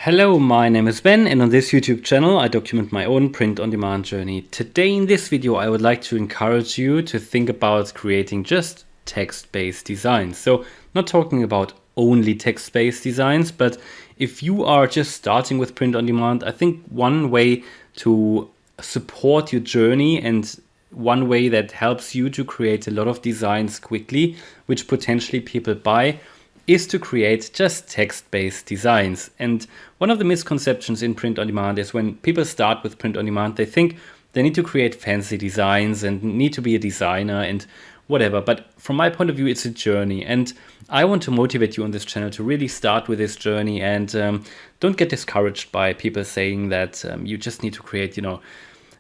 Hello, my name is Ben, and on this YouTube channel I document my own print-on-demand journey. Today in this video I would like to encourage you to think about creating just text-based designs. So not talking about only text-based designs, but if you are just starting with print-on-demand, I think one way to support your journey and one way that helps you to create a lot of designs quickly, which potentially people buy, is to create just text-based designs. And one of the misconceptions in print on demand is when people start with print on demand, they think they need to create fancy designs and need to be a designer and whatever. But from my point of view, it's a journey. And I want to motivate you on this channel to really start with this journey and don't get discouraged by people saying that you just need to create,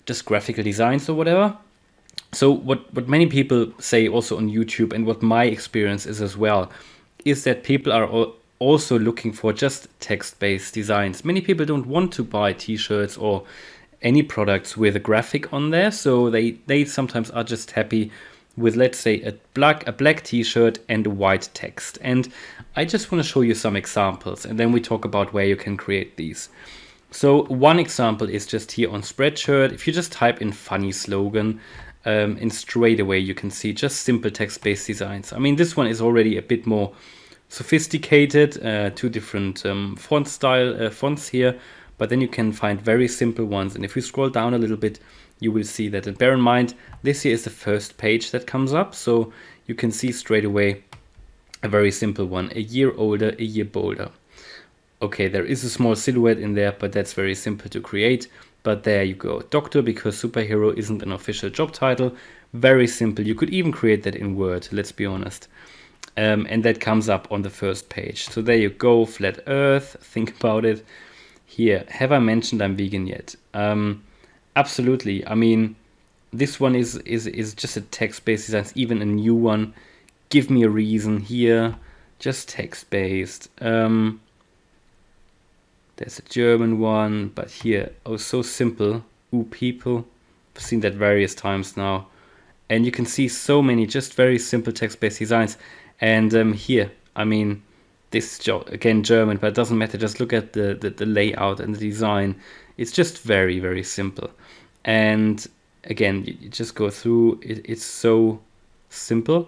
just graphical designs or whatever. So what many people say also on YouTube, and what my experience is as well, is that people are also looking for just text-based designs. Many people don't want to buy t-shirts or any products with a graphic on there, so they sometimes are just happy with, let's say, a black t-shirt and a white text. And I just want to show you some examples, and then we talk about where you can create these. So one example is just here on Spreadshirt. If you just type in funny slogan, and straight away you can see just simple text-based designs. I mean, this one is already a bit more sophisticated, two different fonts here, but then you can find very simple ones. And if you scroll down a little bit, you will see that. And bear in mind, this here is the first page that comes up, so you can see straight away a very simple one: a year older, a year bolder. Okay, there is a small silhouette in there, but that's very simple to create. But there you go. Doctor, because superhero isn't an official job title. Very simple. You could even create that in Word, let's be honest. And that comes up on the first page. So there you go. Flat Earth. Think about it. Here, have I mentioned I'm vegan yet? Absolutely. I mean, this one is just a text-based design. It's even a new one. Give me a reason here. Just text-based. There's a German one, but here, oh, so simple. Ooh, people. I've seen that various times now. And you can see so many just very simple text-based designs. And here, I mean, this is again German, but it doesn't matter. Just look at the layout and the design. It's just very, very simple. And again, you just go through. It's so simple.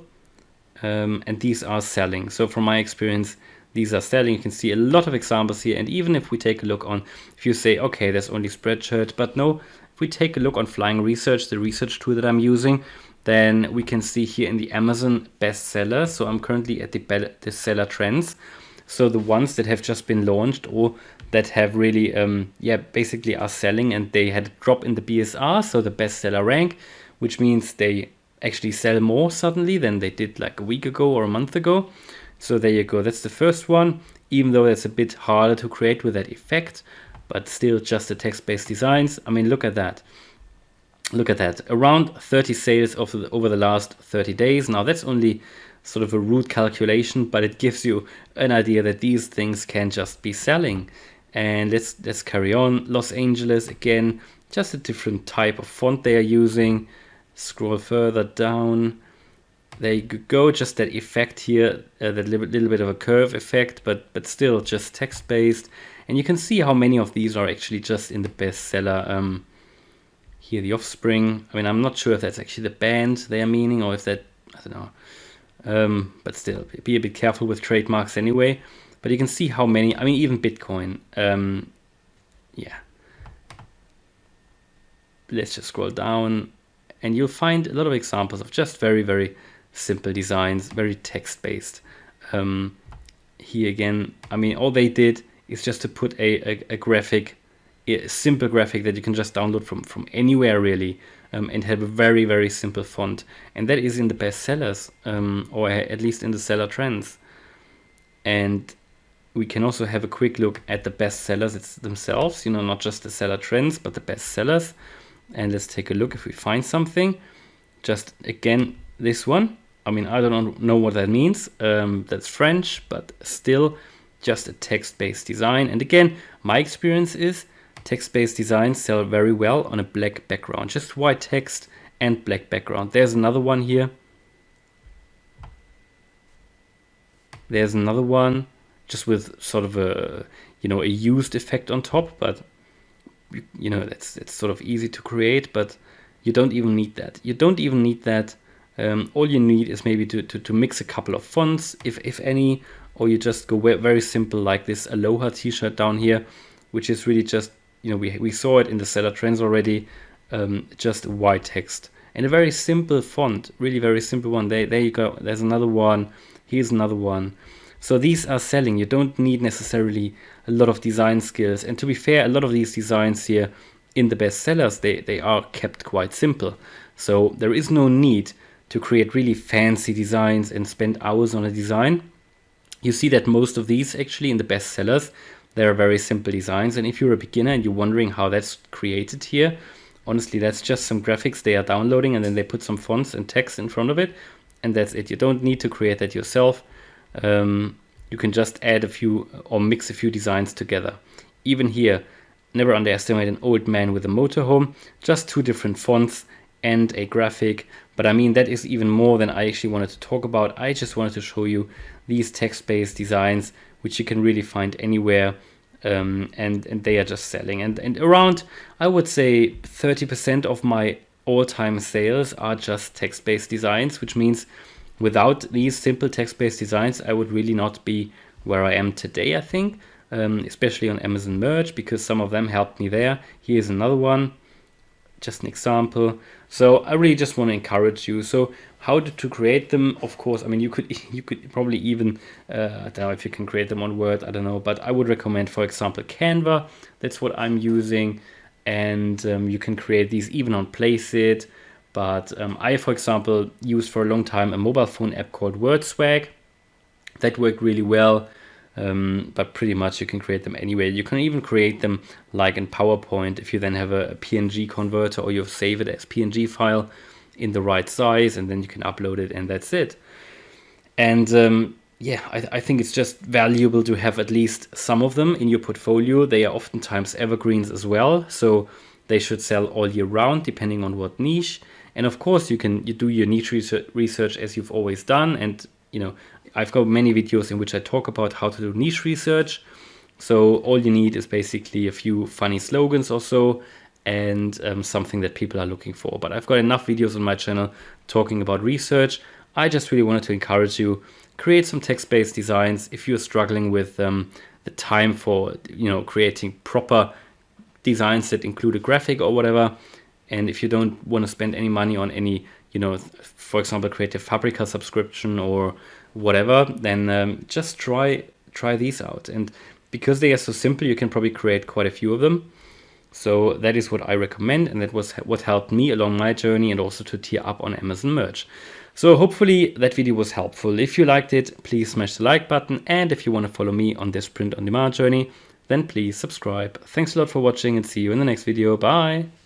And these are selling. So from my experience, these are selling. You can see a lot of examples here. And even if we take a look on, if you say, okay, there's only Spreadshirt, but no, if we take a look on Flying Research, the research tool that I'm using, then we can see here in the Amazon bestsellers. So I'm currently at the seller trends. So the ones that have just been launched or that have really, basically are selling, and they had a drop in the BSR, so the bestseller rank, which means they actually sell more suddenly than they did like a week ago or a month ago. So there you go. That's the first one, even though it's a bit harder to create with that effect, but still just the text-based designs. I mean, look at that. Look at that. Around 30 sales over the last 30 days. Now that's only sort of a rude calculation, but it gives you an idea that these things can just be selling. And let's carry on. Los Angeles, again, just a different type of font they are using. Scroll further down. There you go, just that effect here, that little bit of a curve effect, but still just text-based. And you can see how many of these are actually just in the bestseller. Here, The Offspring. I mean, I'm not sure if that's actually the band they are meaning, or if that, I don't know. But still, be a bit careful with trademarks anyway. But you can see how many, I mean, even Bitcoin. Yeah. Let's just scroll down, and you'll find a lot of examples of just very, very simple designs, very text-based. Here again, I mean, all they did is just to put a graphic, a simple graphic that you can just download from anywhere really, and have a very, very simple font. And that is in the bestsellers, or at least in the seller trends. And we can also have a quick look at the bestsellers themselves, not just the seller trends, but the bestsellers. And let's take a look if we find something. Just again, this one. I mean, I don't know what that means. That's French, but still just a text-based design. And again, my experience is text-based designs sell very well on a black background, just white text and black background. There's another one here. There's another one just with sort of a you know, a used effect on top, but you know, it's sort of easy to create, but you don't even need that. You don't even need that. All you need is maybe to mix a couple of fonts, if any, or you just go very simple like this Aloha t-shirt down here, which is really just, you know, we saw it in the seller trends already, just white text and a very simple font, really very simple one. There you go. There's another one. Here's another one. So these are selling. You don't need necessarily a lot of design skills. And to be fair, a lot of these designs here in the best sellers, they are kept quite simple. So there is no need to create really fancy designs and spend hours on a design. You see that most of these actually in the best sellers, they are very simple designs. And if you're a beginner and you're wondering how that's created here, honestly, that's just some graphics they are downloading and then they put some fonts and text in front of it. And that's it. You don't need to create that yourself. You can just add a few or mix a few designs together. Even here, never underestimate an old man with a motorhome, just 2 different fonts and a graphic. But I mean, that is even more than I actually wanted to talk about. I just wanted to show you these text-based designs, which you can really find anywhere. And they are just selling. And around, I would say 30% of my all-time sales are just text-based designs, which means without these simple text-based designs, I would really not be where I am today, I think, especially on Amazon Merch, because some of them helped me there. Here's another one, just an example. So I really just want to encourage you. So how to create them? Of course, I mean, you could probably even, I don't know if you can create them on Word, I don't know, but I would recommend, for example, Canva. That's what I'm using. And you can create these even on Placeit. But I, for example, used for a long time a mobile phone app called WordSwag. That worked really well, but pretty much you can create them anywhere. You can even create them like in PowerPoint if you then have a PNG converter, or you save it as PNG file in the right size, and then you can upload it, and that's it. And yeah, I think it's just valuable to have at least some of them in your portfolio. They are oftentimes evergreens as well, so they should sell all year round, depending on what niche. And of course, you do your niche research as you've always done. And you know, I've got many videos in which I talk about how to do niche research. So all you need is basically a few funny slogans or so, and something that people are looking for. But I've got enough videos on my channel talking about research. I just really wanted to encourage you, create some text-based designs. If you're struggling with the time for, you know, creating proper designs that include a graphic or whatever, and if you don't want to spend any money on any, you know, for example, Creative Fabrica subscription or whatever, then just try these out. And because they are so simple, you can probably create quite a few of them. So that is what I recommend, and that was what helped me along my journey, and also to tier up on Amazon Merch. So hopefully that video was helpful. If you liked it, please smash the like button, and if you want to follow me on this print on demand journey, then please subscribe. Thanks a lot for watching, and see you in the next video. Bye!